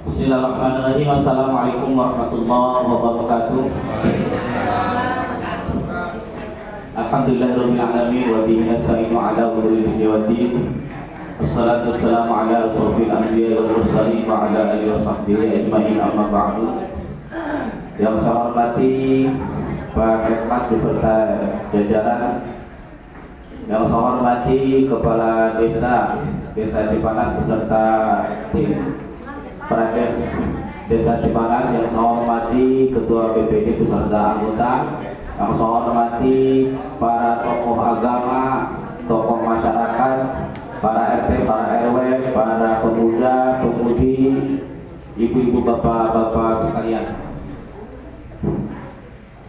Bismillahirrahmanirrahim. Assalamualaikum warahmatullahi wabarakatuh. Alhamdulillahirabbil alamin wa bihi nasta'inu ala umuri dunya waddin. Wassalatu wassalamu ala asyrofil anbiya'i wal mursalin wa ala alihi washabbihi ajmain, amma ba'du. Yang saya hormati Pak Sekmat beserta jajaran, yang saya hormati Kepala Desa Cipanas beserta tim Perades Desa Cipanas, yang saya hormati Ketua BPD beserta anggota, yang saya hormati para tokoh agama, tokoh masyarakat, para RT, para RW, para pemuda, pemudi, ibu-ibu, bapak-bapak sekalian.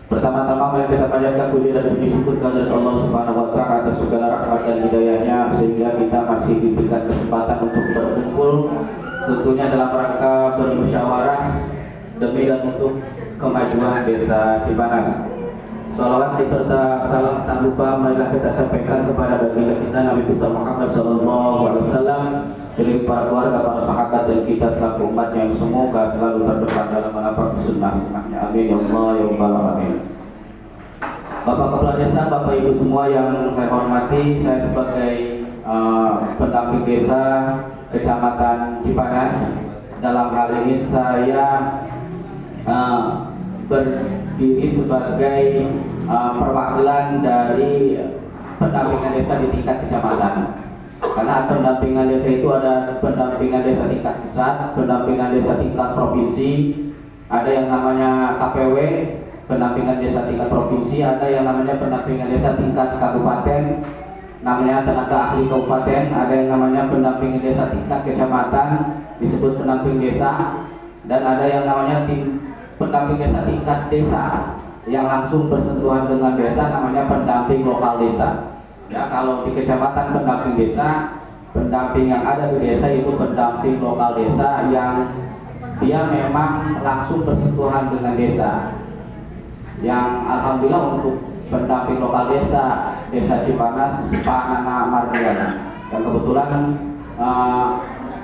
Pertama-tama mari kita panjatkan puji dan puji syukur kehadirat Allah Subhanahu wa taala atas segala rahmat dan hidayahnya, sehingga kita masih diberikan kesempatan untuk berkumpul, tentunya dalam rangka bermusyawarah demi dan untuk kemajuan Desa Cipanas. Salawat diserta salam tak lupa marilah kita sampaikan kepada baginda kita Nabi besar Muhammad SAW, seluruh para keluarga, para sahabat, dan kita selaku umatnya yang semoga selalu terdepan dalam menapaki sunnah-sunnahnya. Amin ya Allah ya Rabbal alamin. Bapak Kepala Desa, Bapak Ibu semua yang saya hormati, saya sebagai pendamping desa Kecamatan Cipanas, dalam hal ini saya berdiri sebagai perwakilan dari pendampingan desa di tingkat kecamatan. Karena pendampingan desa itu ada pendampingan desa tingkat pusat, pendampingan desa tingkat provinsi, ada yang namanya KPW, pendampingan desa tingkat provinsi, ada yang namanya pendampingan desa tingkat kabupaten, namanya tenaga ahli kabupaten, ada yang namanya pendampingan desa tingkat kecamatan, disebut pendamping desa, dan ada yang namanya pendamping desa tingkat desa yang langsung bersentuhan dengan desa, namanya pendamping lokal desa. Ya, kalau di kecamatan pendamping desa, pendamping yang ada di desa itu pendamping lokal desa yang dia memang langsung bersentuhan dengan desa. Yang alhamdulillah untuk pendamping lokal desa Cipanas, Pak Nana Mardiana, yang kebetulan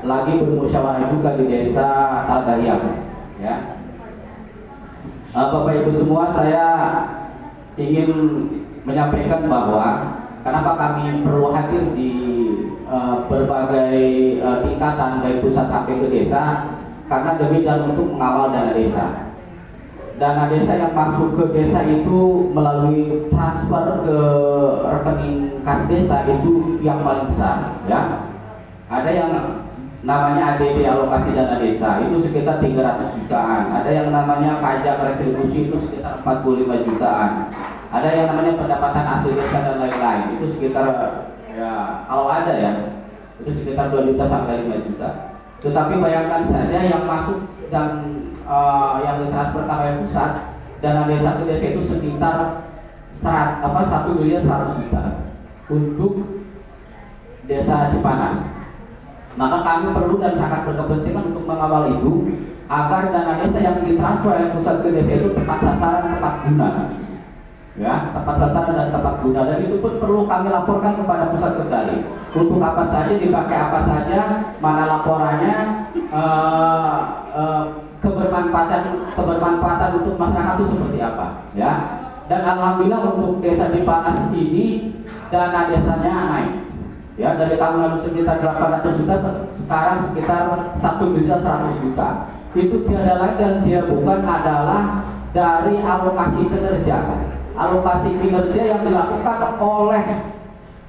lagi bermusyawarah juga di desa Talgahiyang. Ya, Bapak Ibu semua, saya ingin menyampaikan bahwa kenapa kami perlu hadir di berbagai tingkatan dari pusat sampai ke desa, karena demi dan untuk mengawal dana desa. Dana desa yang masuk ke desa itu melalui transfer ke rekening kas desa itu yang paling besar. Ya, ada yang namanya ADD, alokasi dana desa, itu sekitar 300 jutaan. Ada yang namanya pajak restitusi itu sekitar 45 jutaan. Ada yang namanya pendapatan asli desa dan lain-lain, itu sekitar, ya kalau ada ya, itu sekitar 2 juta sampai 5 juta. Tetapi bayangkan saja yang masuk dan yang ditransfer oleh pusat, dana desa ke desa itu sekitar 1 miliar 100 juta untuk Desa Cipanas. Maka kami perlu dan sangat berkepentingan untuk mengawal itu agar dana desa yang ditransfer oleh pusat ke desa itu tepat sasaran, tepat guna. Ya, tepat sasaran dan tepat guna, dan itu pun perlu kami laporkan kepada pusat kendali untuk apa saja dipakai, apa saja, mana laporannya, kebermanfaatan untuk masyarakat itu seperti apa. Ya, dan alhamdulillah untuk Desa Cipanas ini dana desanya naik. Ya, dari tahun lalu sekitar 800 juta, sekarang sekitar 1 miliar 100 juta. Itu tiada lain dan dia bukan adalah dari alokasi kinerja. Alokasi kinerja yang dilakukan oleh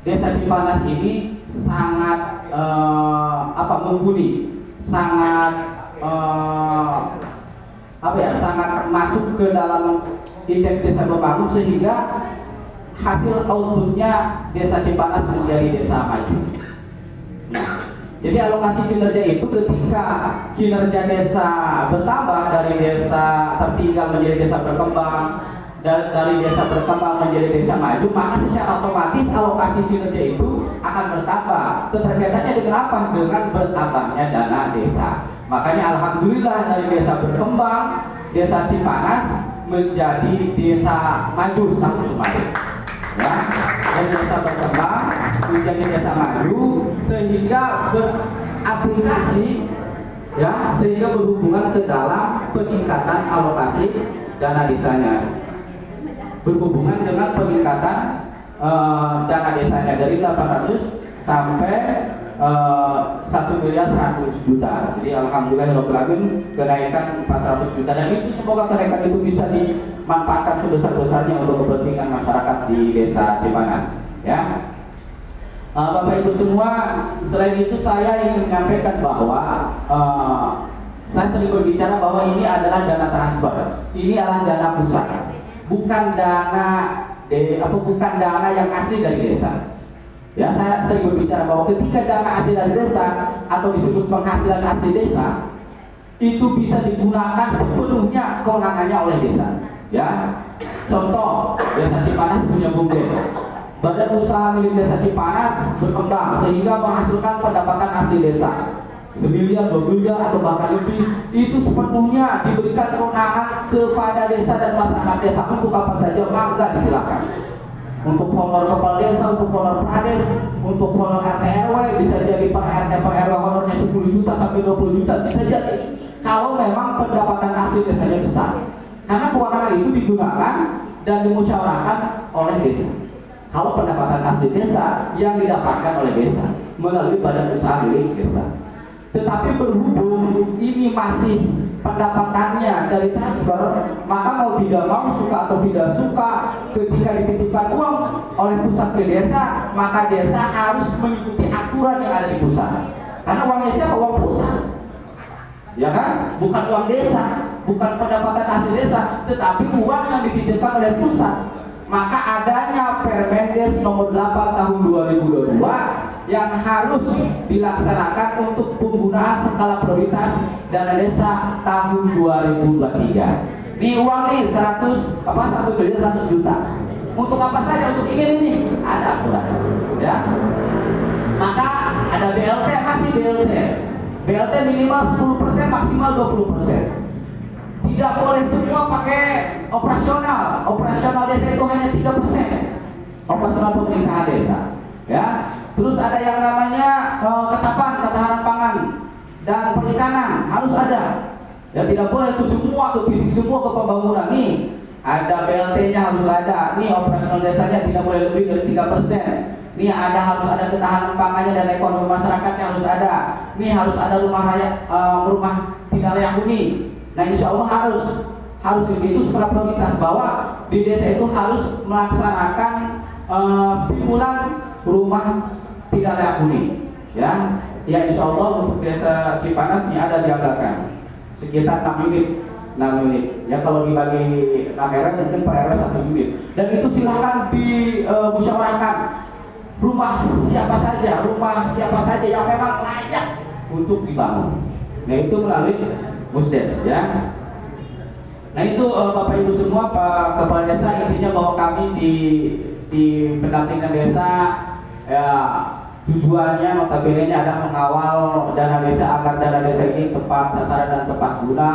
Desa Cipanas ini sangat mumpuni, sangat sangat masuk ke dalam indeks desa membangun, sehingga hasil outputnya Desa Cipanas menjadi desa maju. Nah, jadi alokasi kinerja itu ketika kinerja desa bertambah, dari desa tertinggal menjadi desa berkembang, dan dari desa berkembang menjadi desa maju, maka secara otomatis alokasi kinerja itu akan bertambah. Keterkaitannya dengan apa? Dengan bertambahnya dana desa. Makanya alhamdulillah dari desa berkembang, Desa Cipanas menjadi desa maju tahun kemarin. Ya, dari desa berkembang menjadi desa maju, sehingga beraplikasi ya sehingga berhubungan ke dalam peningkatan alokasi dana desanya, berhubungan dengan peningkatan dana desanya dari 800 sampai 1.100.000.000. Jadi alhamdulillah kenaikan 400 juta, dan itu semoga kenaikan itu bisa dimanfaatkan sebesar-besarnya untuk kepentingan masyarakat di Desa Cipanas. Ya, Bapak Ibu semua, selain itu saya ingin menyampaikan bahwa saya sering berbicara bahwa ini adalah dana transfer, ini adalah dana pusat, bukan dana yang asli dari desa. Ya, saya sering berbicara bahwa ketika dana asli dari desa atau disebut penghasilan asli desa itu bisa digunakan sepenuhnya kewenangannya oleh desa. Ya, contoh Desa Cipanas punya BUMDes, Badan Usaha Milik Desa Cipanas berkembang sehingga menghasilkan pendapatan asli desa 1 miliar, 2 miliar atau bahkan lebih, itu sepenuhnya diberikan kewenangan kepada desa dan masyarakat desa untuk apa saja, maka disilakan. Untuk honor kepala desa, untuk honor prades, untuk honor RT RW, bisa jadi per RT per RW honornya 10 juta sampai 20 juta, bisa jadi kalau memang pendapatan asli desanya besar, karena kewenangan itu digunakan dan dimusyawarahkan oleh desa. Kalau pendapatan asli desa yang didapatkan oleh desa melalui badan usaha milik desa, tetapi berhubung ini masih pendapatannya dari transfer, maka mau tidak mau, suka atau tidak suka, ketika dititipkan uang oleh pusat ke desa, maka desa harus mengikuti aturan yang ada di pusat. Karena uangnya siapa? Uang pusat, ya kan? Bukan uang desa, bukan pendapatan asli desa, tetapi uang yang dititipkan oleh pusat. Maka adanya Permendes nomor 8 tahun 2022 yang harus dilaksanakan untuk penggunaan skala prioritas dana desa tahun 2023. Di uang nih 1 juta. Untuk apa saja? Untuk ini ada aturan, ya. Maka ada BLT, masih BLT. BLT minimal 10%, maksimal 20%. Tidak boleh semua pakai operasional. Operasional desa itu hanya 3%. Operasional pemerintahan desa. Ya. Terus ada yang namanya ketahanan pangan dan perikanan harus ada. Ya, tidak boleh itu semua ke fisik, semua ke pembangunan. Nih, ada BLT-nya harus ada. Nih, operasional desanya tidak boleh lebih dari 3%. Nih, harus ada ketahanan pangannya dan ekonomi masyarakatnya harus ada. Nih, harus ada rumah tidak layak huni. Nah, insya Allah harus begitu sebagai prioritas, bahwa di desa itu harus melaksanakan stimulan rumah tidak layak huni. Ya, insya Allah untuk desa Cipanas ini ada dianggarkan sekitar 6 unit. Ya, kalau dibagi 6 RW mungkin per RW 1 unit. Dan itu silakan dimusyawarahkan rumah siapa saja yang memang layak untuk dibangun. Nah, itu melalui Musdes, ya. Nah, itu Bapak Ibu semua, Pak Kepala Desa, intinya bahwa kami di pendampingan desa, ya, tujuannya notabene-nya adalah mengawal dana desa agar dana desa ini tepat sasaran dan tepat guna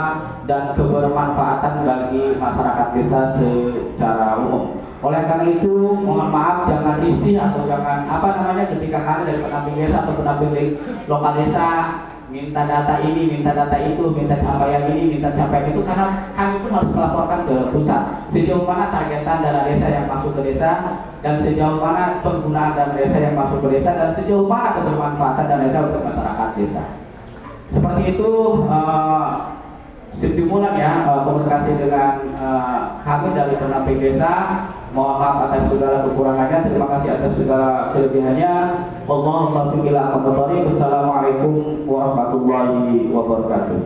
dan kebermanfaatan bagi masyarakat desa secara umum. Oleh karena itu, mohon maaf, jangan risih atau jangan ketika kami dari pendamping desa atau pendamping lokal desa minta data ini, minta data itu, minta capaian ini, minta capaian itu, karena kami pun harus melaporkan ke pusat sejauh mana targetan dana desa yang masuk ke desa, dan sejauh mana penggunaan dana desa yang masuk ke desa, dan sejauh mana kebermanfaatan dana desa untuk masyarakat desa. Seperti itu stimulan, ya, komunikasi dengan kami dari pendamping desa. Mohon maaf atas segala kekurangannya, terima kasih atas segala kelebihannya. Wassalamualaikum warahmatullahi wabarakatuh.